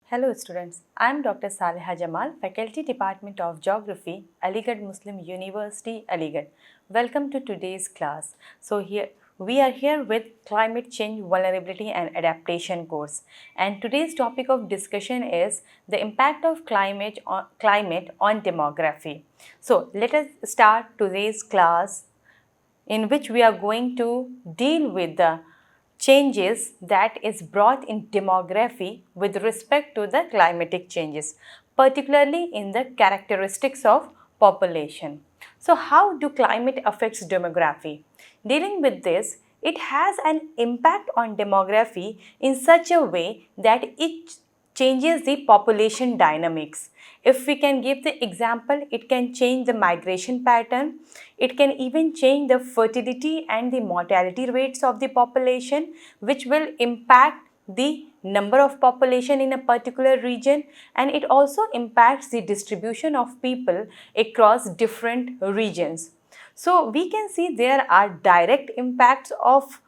Hello students, I am Dr. Saleha Jamal, Faculty Department of Geography, Aligarh Muslim University, Aligarh. Welcome to today's class. We are here with Climate Change Vulnerability and Adaptation course, and today's topic of discussion is the impact of climate on demography. So let us start today's class in which we are going to deal with the changes that is brought in demography with respect to the climatic changes, particularly in the characteristics of population. So how do climate affects demography? Dealing with this, it has an impact on demography in such a way that it changes the population dynamics. If we can give the example, it can change the migration pattern, it can even change the fertility and the mortality rates of the population, which will impact the number of population in a particular region, and it also impacts the distribution of people across different regions. So we can see there are direct impacts of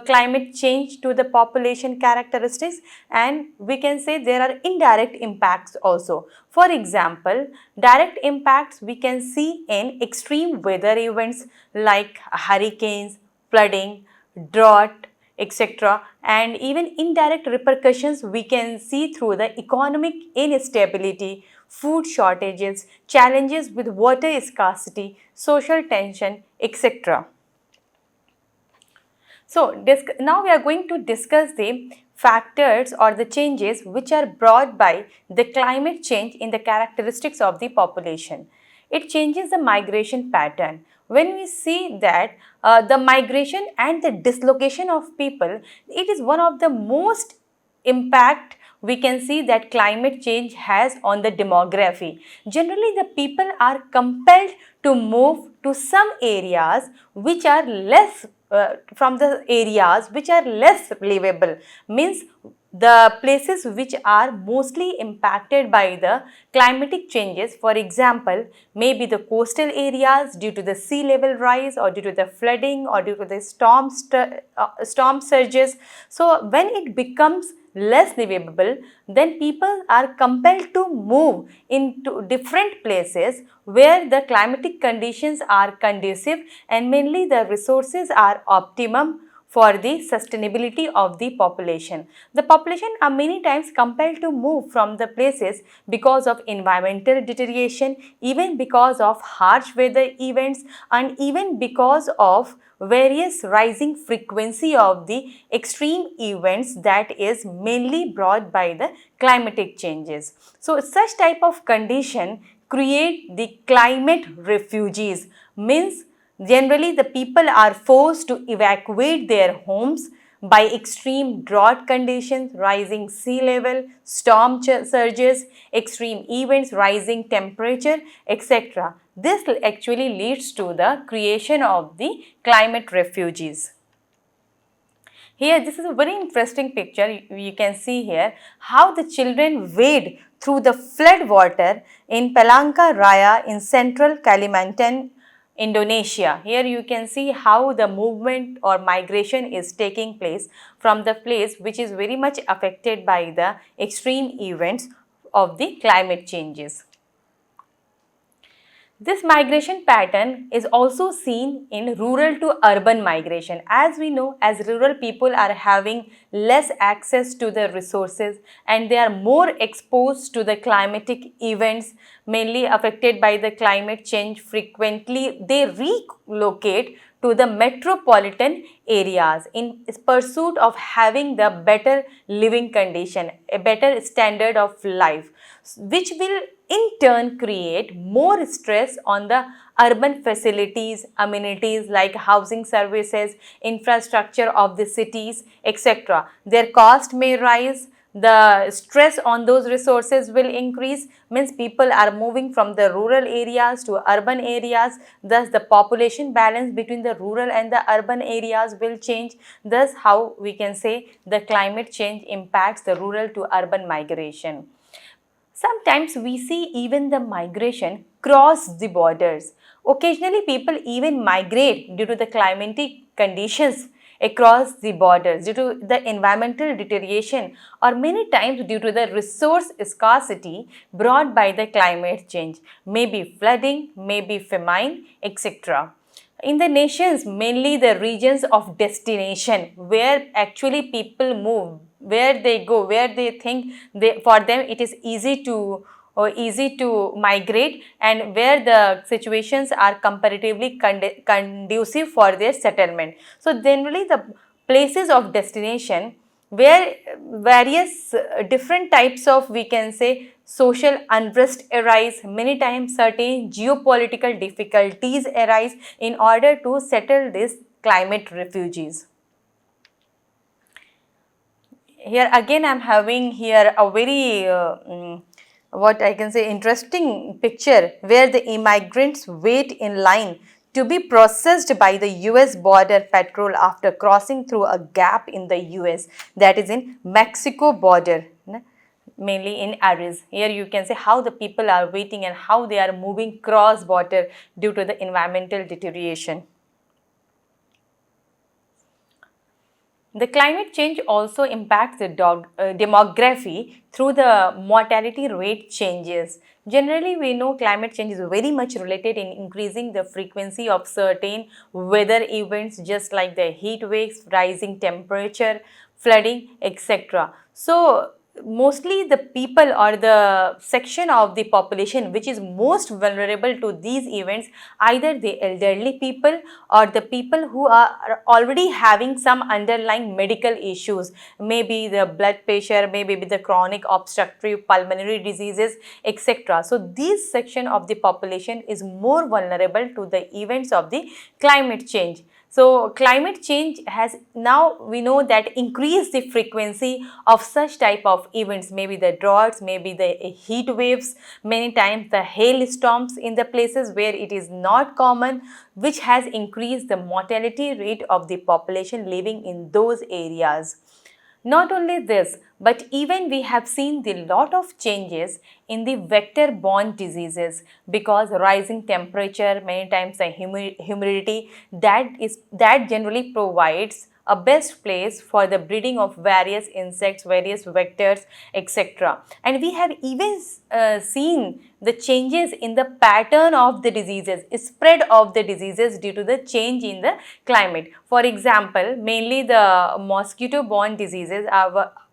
climate change to the population characteristics, and we can say there are indirect impacts also. For example, direct impacts we can see in extreme weather events like hurricanes, flooding, drought, etc., and even indirect repercussions we can see through the economic instability, food shortages, challenges with water scarcity, social tension, etc. So, now we are going to discuss the factors or the changes which are brought by the climate change in the characteristics of the population. It changes the migration pattern. When we see that the migration and the dislocation of people, it is one of the most impact we can see that climate change has on the demography. Generally, the people are compelled to move to some areas which are less from the areas which are less livable, means the places which are mostly impacted by the climatic changes. For example, maybe the coastal areas due to the sea level rise or due to the flooding or due to the storm surges. So when it becomes less livable, then people are compelled to move into different places where the climatic conditions are conducive and mainly the resources are optimum for the sustainability of the population. The population are many times compelled to move from the places because of environmental deterioration, even because of harsh weather events, and even because of various rising frequency of the extreme events that is mainly brought by the climatic changes. So such type of condition create the climate refugees, means generally the people are forced to evacuate their homes by extreme drought conditions, rising sea level, storm surges, extreme events, rising temperature, etc. This actually leads to the creation of the climate refugees. Here, this is a very interesting picture. You can see here how the children wade through the flood water in Palangka Raya in central Kalimantan, Indonesia. Here you can see how the movement or migration is taking place from the place which is very much affected by the extreme events of the climate changes. This migration pattern is also seen in rural to urban migration. As we know, as rural people are having less access to the resources and they are more exposed to the climatic events mainly affected by the climate change, frequently they relocate to the metropolitan areas in pursuit of having the better living condition, a better standard of life, which will in turn create more stress on the urban facilities, amenities like housing services, infrastructure of the cities, etc. Their cost may rise, the stress on those resources will increase, means people are moving from the rural areas to urban areas, thus the population balance between the rural and the urban areas will change. Thus how we can say the climate change impacts the rural to urban migration. Sometimes we see even the migration cross the borders. Occasionally people even migrate due to the climatic conditions across the borders due to the environmental deterioration or many times due to the resource scarcity brought by the climate change, maybe flooding, maybe famine, etc. In the nations, mainly the regions of destination where actually people move, where they go, where they think for them it is easy to migrate, and where the situations are comparatively conducive for their settlement. So generally the places of destination where various different types of, we can say, social unrest arise, many times certain geopolitical difficulties arise in order to settle these climate refugees. Here again I am having here a very what I can say interesting picture where the immigrants wait in line to be processed by the US border patrol after crossing through a gap in the US, that is in Mexico border, mainly in Aris. Here you can see how the people are waiting and how they are moving cross border due to the environmental deterioration. The climate change also impacts the demography through the mortality rate changes. Generally, we know climate change is very much related in increasing the frequency of certain weather events, just like the heat waves, rising temperature, flooding, etc. So, mostly the people or the section of the population which is most vulnerable to these events, either the elderly people or the people who are already having some underlying medical issues, maybe the blood pressure, maybe the chronic obstructive pulmonary diseases, etc. So this section of the population is more vulnerable to the events of the climate change. So climate change has, now we know that, increased the frequency of such type of events, maybe the droughts, maybe the heat waves, many times the hailstorms in the places where it is not common, which has increased the mortality rate of the population living in those areas. Not only this, but even we have seen the lot of changes in the vector-borne diseases because rising temperature, many times the humidity, that generally provides a best place for the breeding of various insects, various vectors, etc. And we have even seen the changes in the pattern of the diseases, spread of the diseases due to the change in the climate. For example, mainly the mosquito-borne diseases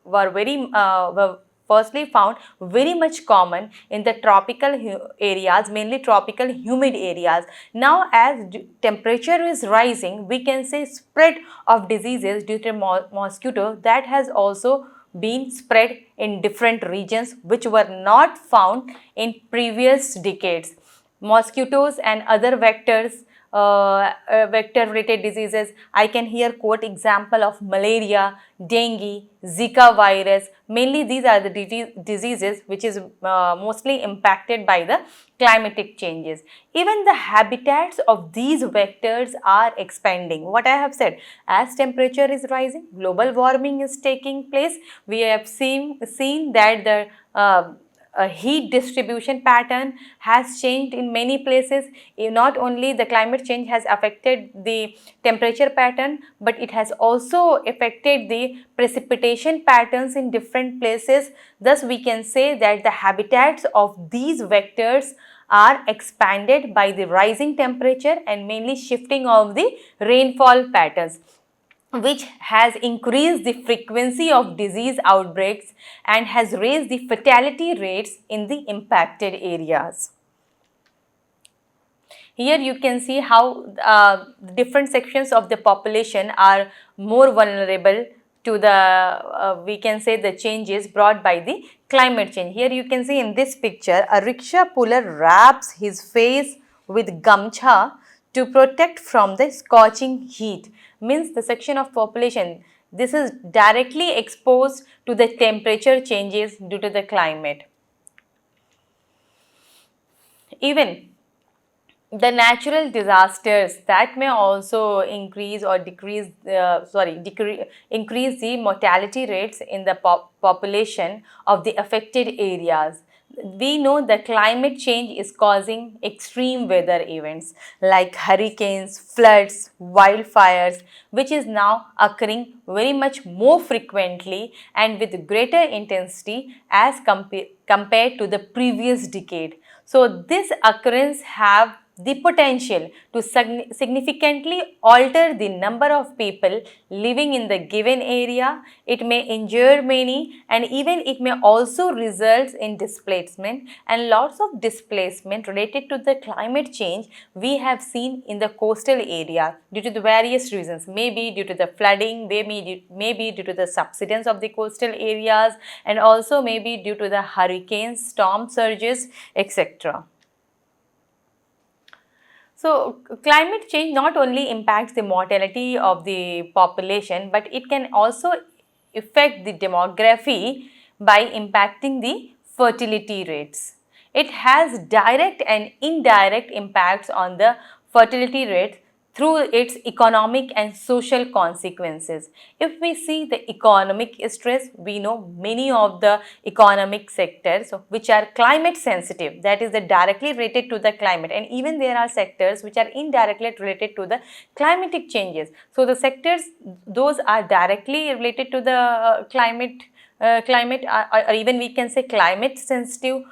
were firstly found very much common in the tropical areas, mainly tropical humid areas. Now as temperature is rising, we can say spread of diseases due to mosquito that has also been spread in different regions which were not found in previous decades. Mosquitoes and other vectors, vector related diseases, I can here quote example of malaria, dengue, Zika virus. Mainly these are the diseases which is mostly impacted by the climatic changes. Even the habitats of these vectors are expanding. What I have said, as temperature is rising, global warming is taking place. We have seen that the a heat distribution pattern has changed in many places. Not only the climate change has affected the temperature pattern, but it has also affected the precipitation patterns in different places. Thus, we can say that the habitats of these vectors are expanded by the rising temperature and mainly shifting of the rainfall patterns, which has increased the frequency of disease outbreaks and has raised the fatality rates in the impacted areas. Here you can see how different sections of the population are more vulnerable to the, we can say, the changes brought by the climate change. Here you can see in this picture, a rickshaw puller wraps his face with gamcha to protect from the scorching heat. Means the section of population, this is directly exposed to the temperature changes due to the climate. Even the natural disasters that may also increase or decrease, increase the mortality rates in the population of the affected areas. We know the climate change is causing extreme weather events like hurricanes, floods, wildfires, which is now occurring very much more frequently and with greater intensity as compared to the previous decade. So this occurrence have the potential to significantly alter the number of people living in the given area. It may injure many, and even it may also result in displacement, and lots of displacement related to the climate change we have seen in the coastal area due to the various reasons, maybe due to the flooding, maybe due to the subsidence of the coastal areas, and also maybe due to the hurricanes, storm surges, etc. So, climate change not only impacts the mortality of the population, but it can also affect the demography by impacting the fertility rates. It has direct and indirect impacts on the fertility rates through its economic and social consequences. If we see the economic stress, we know many of the economic sectors which are climate sensitive, that is directly related to the climate, and even there are sectors which are indirectly related to the climatic changes. So the sectors, those are directly related to the climate or even we can say climate sensitive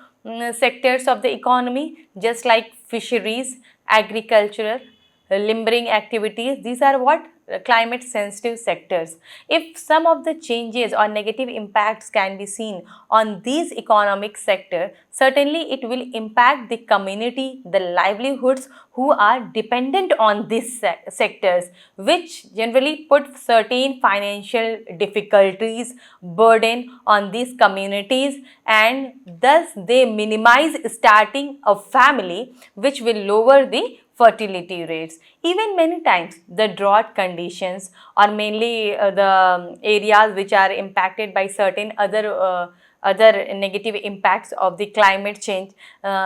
sectors of the economy, just like fisheries, agriculture, limbering activities. These are what climate sensitive sectors. If some of the changes or negative impacts can be seen on these economic sector, certainly it will impact the community, the livelihoods who are dependent on these sectors, which generally put certain financial difficulties, burden on these communities, and thus they minimize starting a family, which will lower the fertility rates. Even many times the drought conditions or mainly the areas which are impacted by certain other negative impacts of the climate change,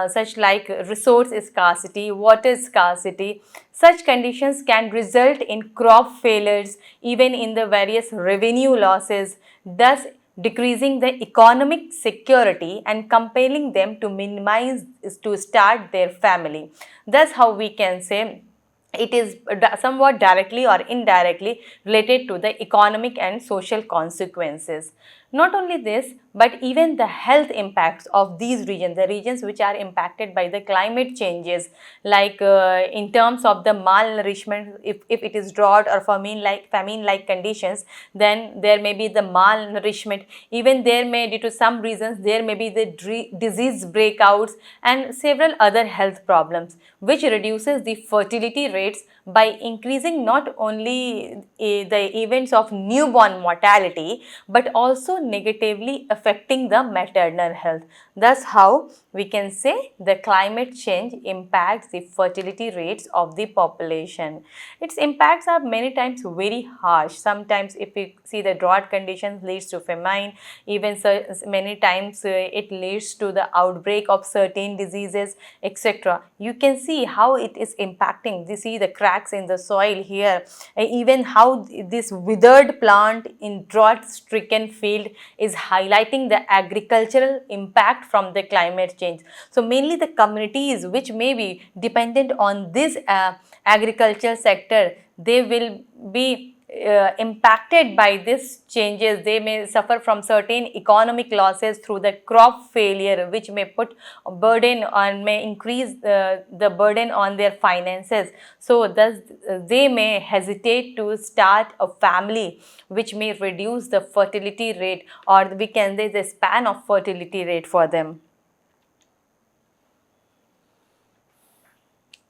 such like resource scarcity, water scarcity. Such conditions can result in crop failures, even in the various revenue losses, thus decreasing the economic security and compelling them to minimize to start their family. Thus how we can say it is somewhat directly or indirectly related to the economic and social consequences. Not only this, but even the health impacts of these regions, the regions which are impacted by the climate changes, like in terms of the malnourishment, if it is drought or famine like conditions, then there may be the malnourishment. Even there may, due to some reasons, there may be the disease breakouts and several other health problems, which reduces the fertility rates by increasing not only the events of newborn mortality, but also negatively affecting the maternal health. Thus how we can say the climate change impacts the fertility rates of the population. Its impacts are many times very harsh. Sometimes if we see the drought conditions leads to famine, even so, many times it leads to the outbreak of certain diseases, etc. You can see how it is impacting. You see the cracks in the soil here, even how this withered plant in drought stricken field is highlighting the agricultural impact from the climate change. So mainly the communities which may be dependent on this agriculture sector, they will be impacted by these changes. They may suffer from certain economic losses through the crop failure, which may put a burden on, may increase the burden on their finances. So thus they may hesitate to start a family, which may reduce the fertility rate, or we can say the span of fertility rate for them.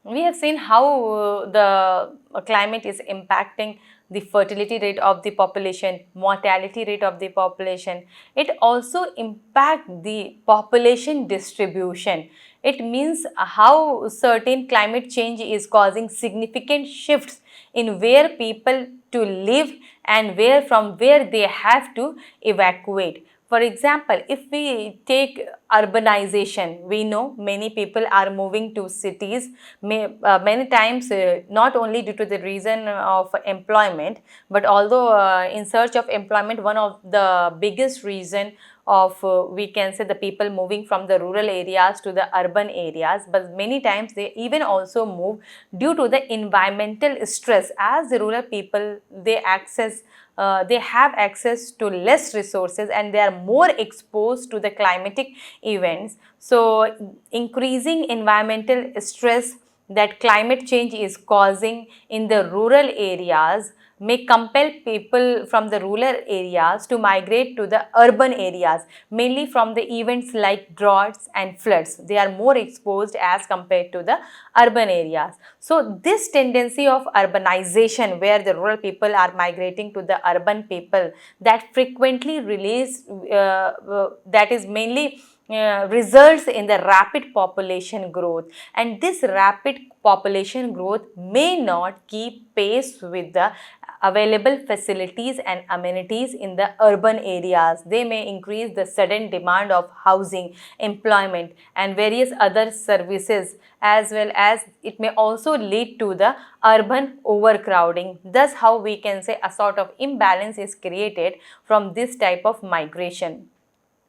We have seen how the climate is impacting the fertility rate of the population, mortality rate of the population. It also impacts the population distribution. It means how certain climate change is causing significant shifts in where people to live and where they have to evacuate. For example, if we take urbanization, we know many people are moving to cities, many times not only due to the reason of employment, but although in search of employment, one of the biggest reason of we can say the people moving from the rural areas to the urban areas, but many times they even also move due to the environmental stress. As the rural people, they have access to less resources and they are more exposed to the climatic events. So increasing environmental stress that climate change is causing in the rural areas may compel people from the rural areas to migrate to the urban areas, mainly from the events like droughts and floods. They are more exposed as compared to the urban areas. So this tendency of urbanization, where the rural people are migrating to the urban people, that frequently that is mainly results in the rapid population growth, and this rapid population growth may not keep pace with the available facilities and amenities in the urban areas. They may increase the sudden demand of housing, employment and various other services, as well as it may also lead to the urban overcrowding. Thus how we can say a sort of imbalance is created from this type of migration.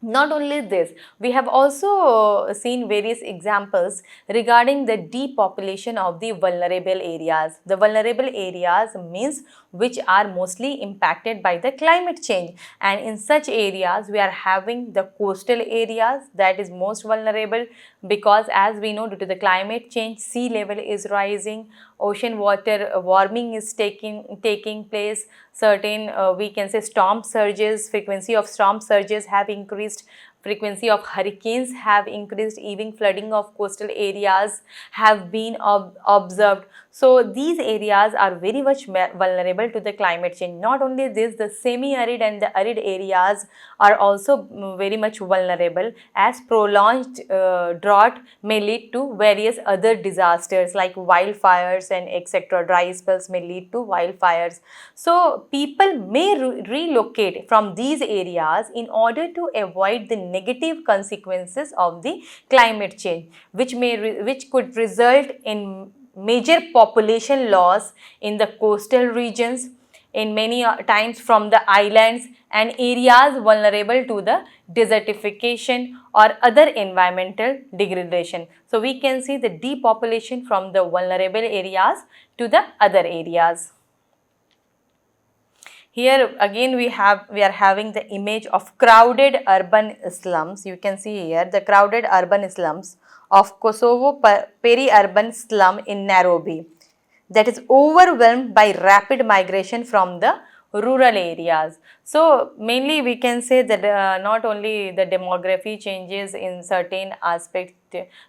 Not only this, we have also seen various examples regarding the depopulation of the vulnerable areas. The vulnerable areas means which are mostly impacted by the climate change, and in such areas we are having the coastal areas that is most vulnerable, because as we know, due to the climate change, sea level is rising, ocean water warming is taking place, certain we can say storm surges, frequency of storm surges have increased, frequency of hurricanes have increased, even flooding of coastal areas have been observed. So these areas are very much vulnerable to the climate change. Not only this, the semi-arid and the arid areas are also very much vulnerable, as prolonged drought may lead to various other disasters like wildfires and etc. Dry spells may lead to wildfires. So people may relocate from these areas in order to avoid the negative consequences of the climate change, which could result in major population loss in the coastal regions, in many times from the islands and areas vulnerable to the desertification or other environmental degradation. So we can see the depopulation from the vulnerable areas to the other areas. Here again we are having the image of crowded urban slums. You can see here the crowded urban slums of Kosovo peri-urban slum in Nairobi, that is overwhelmed by rapid migration from the rural areas. So mainly we can say that not only the demography changes in certain aspects,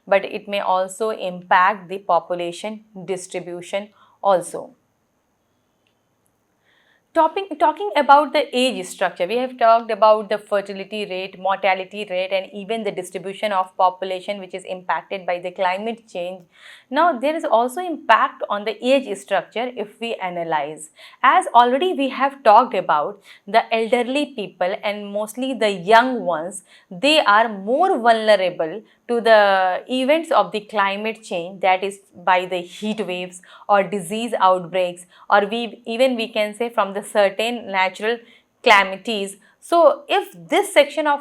but it may also impact the population distribution also. Talking about the age structure, we have talked about the fertility rate, mortality rate and even the distribution of population which is impacted by the climate change. Now there is also impact on the age structure if we analyze. As already we have talked about, the elderly people and mostly the young ones, they are more vulnerable to the events of the climate change, that is by the heat waves or disease outbreaks, or we can say from the certain natural calamities. So if this section of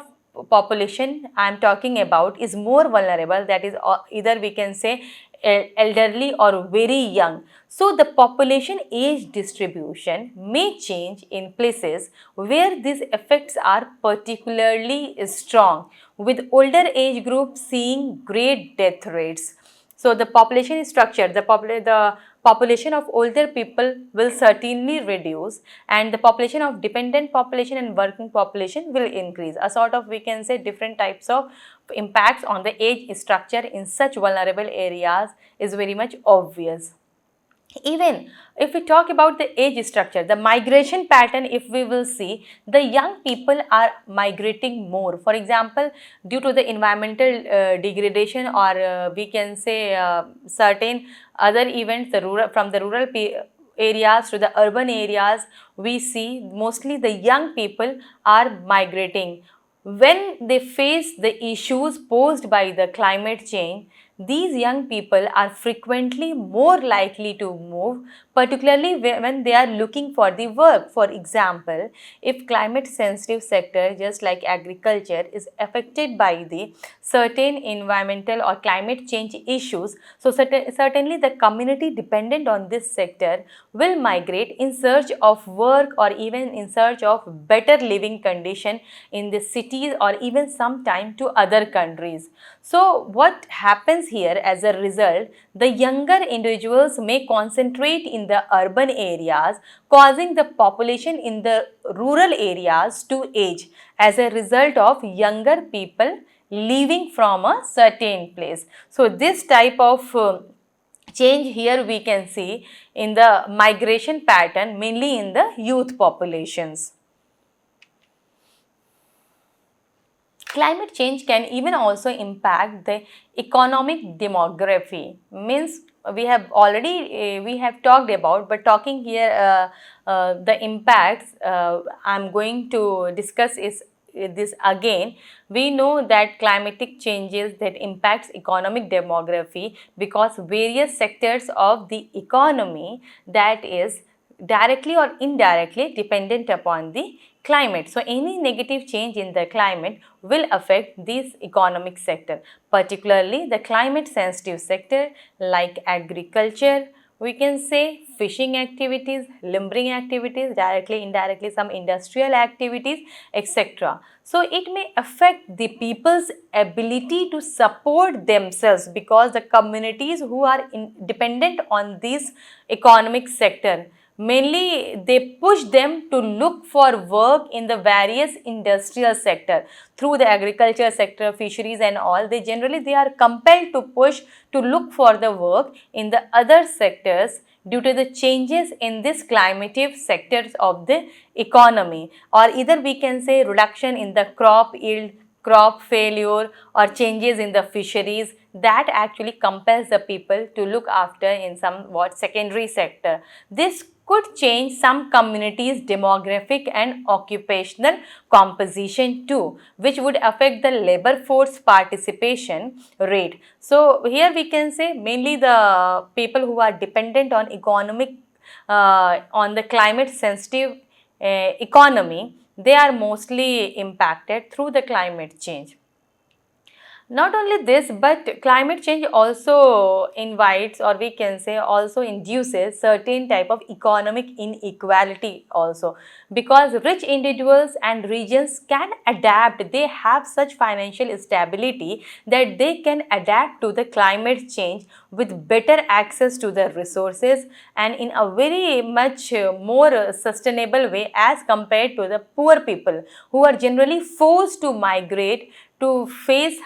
population I am talking about is more vulnerable, that is either we can say elderly or very young, so the population age distribution may change in places where these effects are particularly strong, with older age groups seeing great death rates. So the population structure, the population of older people will certainly reduce, and the population of dependent population and working population will increase. A sort of we can say different types of impacts on the age structure in such vulnerable areas is very much obvious. Even if we talk about the age structure, the migration pattern, if we will see, the young people are migrating more. For example, due to the environmental degradation, or we can say certain other events, from the rural areas to the urban areas, we see mostly the young people are migrating. When they face the issues posed by the climate change, These young people are frequently more likely to move, particularly when they are looking for the work. For example, if climate sensitive sector just like agriculture is affected by the certain environmental or climate change issues, so certainly the community dependent on this sector will migrate in search of work or even in search of better living condition in the cities or even sometime to other countries. So what happens here as a result, the younger individuals may concentrate in the urban areas, causing the population in the rural areas to age as a result of younger people leaving from a certain place. So this type of change here we can see in the migration pattern mainly in the youth populations. Climate change can even also impact the economic demography. Means we have already we have talked about, but talking here the impacts I'm going to discuss is this again. We know that climatic changes that impacts economic demography because various sectors of the economy that is directly or indirectly dependent upon the climate. So, any negative change in the climate will affect this economic sector, particularly the climate sensitive sector like agriculture, we can say fishing activities, lumbering activities, directly, indirectly some industrial activities, etc. So, it may affect the people's ability to support themselves because the communities who are dependent on this economic sector, mainly they push them to look for work in the various industrial sector through the agriculture sector, fisheries and all. They are compelled to push to look for the work in the other sectors due to the changes in this climatic sectors of the economy, or either we can say reduction in the crop yield, crop failure or changes in the fisheries that actually compels the people to look after in somewhat secondary sector. This could change some communities' demographic and occupational composition too, which would affect the labor force participation rate. So here we can say mainly the people who are dependent on economic on the climate sensitive economy, they are mostly impacted through the climate change. Not only this, but climate change also invites, or we can say also induces certain type of economic inequality also, because rich individuals and regions can adapt. They have such financial stability that they can adapt to the climate change with better access to the resources and in a very much more sustainable way as compared to the poor people who are generally forced to migrate to face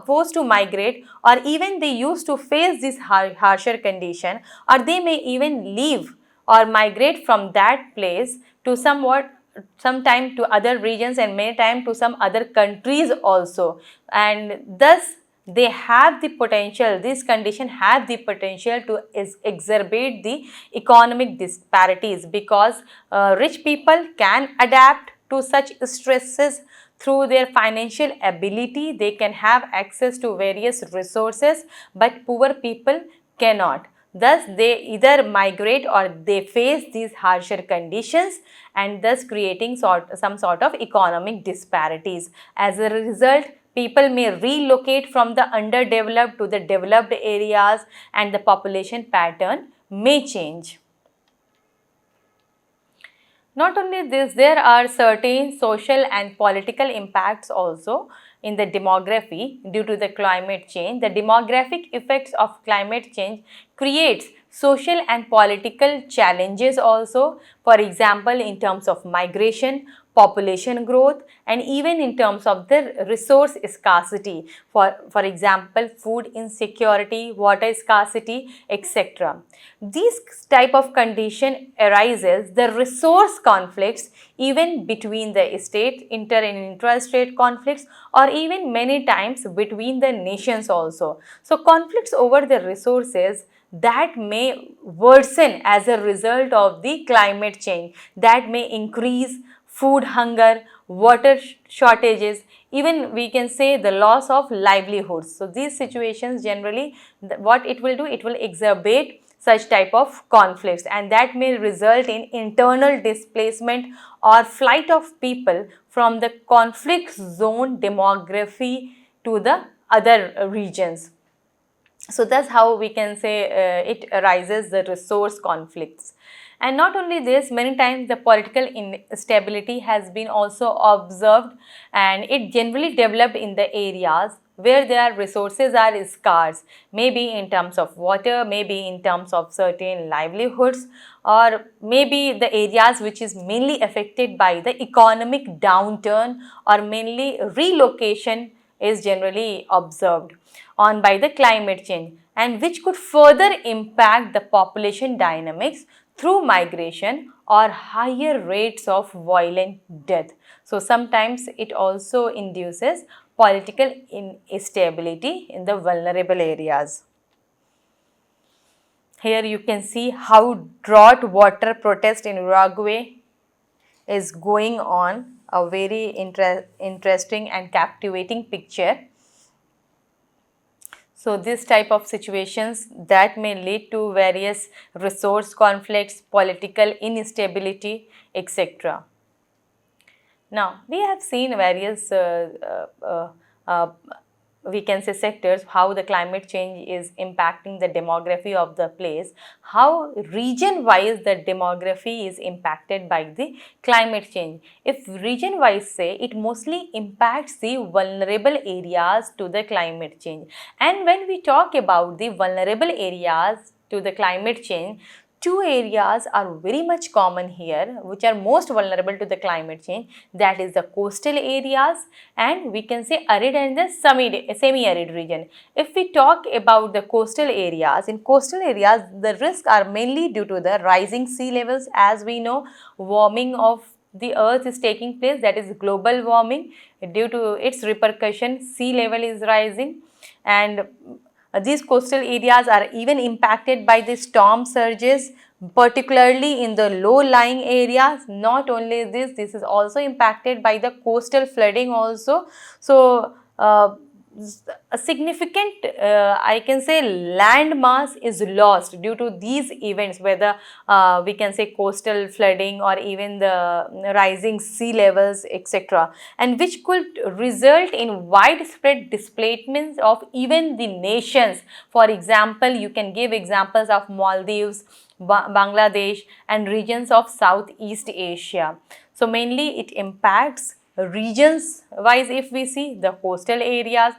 forced to migrate, or even they used to face this harsher condition, or they may even leave or migrate from that place to sometime to other regions and many time to some other countries also, and thus they have the potential, this condition have the potential to exacerbate the economic disparities, because rich people can adapt to such stresses through their financial ability. They can have access to various resources, but poor people cannot. Thus, they either migrate or they face these harsher conditions, and thus creating some sort of economic disparities. As a result, people may relocate from the underdeveloped to the developed areas, and the population pattern may change. Not only this, there are certain social and political impacts also in the demography due to the climate change. The demographic effects of climate change creates social and political challenges also. For example, in terms of migration, population growth, and even in terms of the resource scarcity. For example, food insecurity, water scarcity, etc. These type of condition arises the resource conflicts even between the state, inter and intra-state conflicts, or even many times between the nations also. So conflicts over the resources that may worsen as a result of the climate change, that may increase food hunger, water shortages, even we can say the loss of livelihoods. So these situations generally, what it will do, it will exacerbate such type of conflicts, and that may result in internal displacement or flight of people from the conflict zone demography to the other regions. So that's how we can say it arises, the resource conflicts. And not only this, many times the political instability has been also observed, and it generally developed in the areas where their resources are scarce, maybe in terms of water, maybe in terms of certain livelihoods, or maybe the areas which is mainly affected by the economic downturn, or mainly relocation is generally observed on by the climate change, and which could further impact the population dynamics through migration or higher rates of violent death. So sometimes it also induces political instability in the vulnerable areas. Here you can see how drought water protest in Uruguay is going on, a very interesting and captivating picture. So this type of situations that may lead to various resource conflicts, political instability, etc. Now, we have seen various we can say sectors, how the climate change is impacting the demography of the place, how region wise the demography is impacted by the climate change. If region wise say, it mostly impacts the vulnerable areas to the climate change. And when we talk about the vulnerable areas to the climate change, two areas are very much common here which are most vulnerable to the climate change, that is the coastal areas, and we can say arid and the semi-arid region. If we talk about the coastal areas, in coastal areas the risks are mainly due to the rising sea levels. As we know, warming of the earth is taking place, that is global warming. Due to its repercussion, sea level is rising, and these coastal areas are even impacted by the storm surges, particularly in the low-lying areas. Not only this is also impacted by the coastal flooding also. So, a significant, I can say, land mass is lost due to these events, whether we can say coastal flooding or even the rising sea levels, etc., and which could result in widespread displacements of even the nations. For example, you can give examples of Maldives, Bangladesh, and regions of Southeast Asia. So mainly it impacts regions wise. If we see the coastal areas,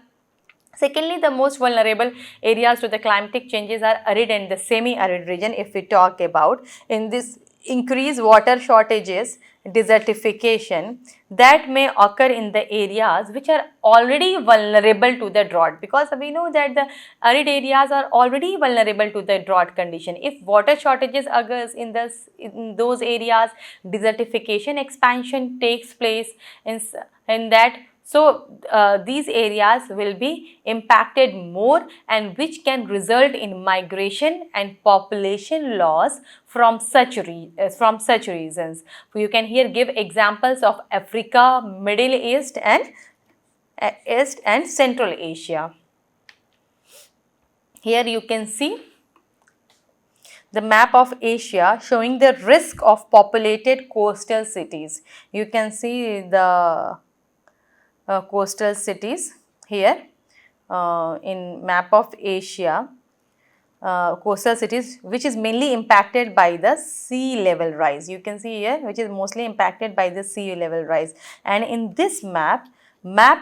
secondly, the most vulnerable areas to the climatic changes are arid and the semi-arid region. If we talk about, in this increased water shortages, desertification that may occur in the areas which are already vulnerable to the drought, because we know that the arid areas are already vulnerable to the drought condition. If water shortages occurs in those areas, desertification expansion takes place in that. So, these areas will be impacted more, and which can result in migration and population loss from such reasons. So, you can here give examples of Africa, Middle East and Central Asia. Here you can see the map of Asia showing the risk of populated coastal cities. You can see the coastal cities here in map of Asia, coastal cities which is mainly impacted by the sea level rise. You can see here which is mostly impacted by the sea level rise, and in this map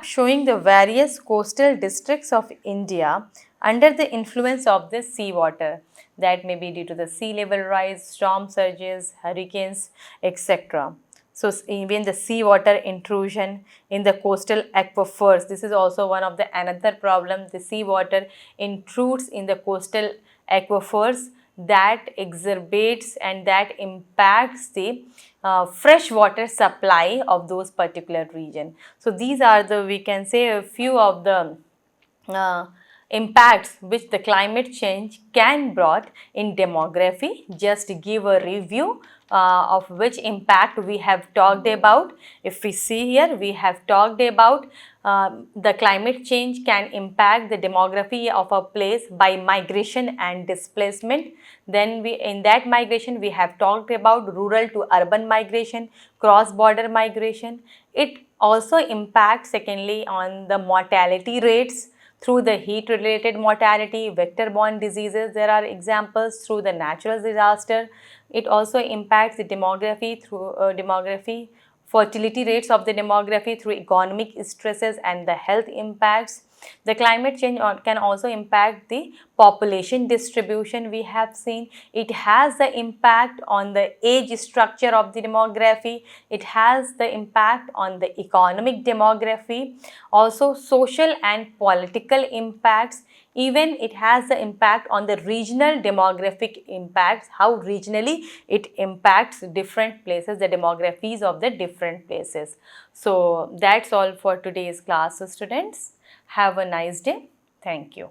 showing the various coastal districts of India under the influence of the seawater, that may be due to the sea level rise, storm surges, hurricanes, etc. So, even the seawater intrusion in the coastal aquifers, this is also one of the another problem. The seawater intrudes in the coastal aquifers, that exacerbates and that impacts the freshwater supply of those particular region. So, these are the, we can say, a few of the impacts which the climate change can brought in demography. Just give a review of which impact we have talked about. If we see here, we have talked about the climate change can impact the demography of a place by migration and displacement. Then in that migration we have talked about rural to urban migration, cross-border migration. It also impacts secondly on the mortality rates through the heat related mortality, vector borne diseases, there are examples through the natural disaster. It also impacts the demography through fertility rates of the demography through economic stresses and the health impacts. The climate change can also impact the population distribution. We have seen it has the impact on the age structure of the demography. It has the impact on the economic demography, also social and political impacts. Even it has the impact on the regional demographic impacts, how regionally it impacts different places, the demographies of the different places. So that's all for today's class, students. Have a nice day. Thank you.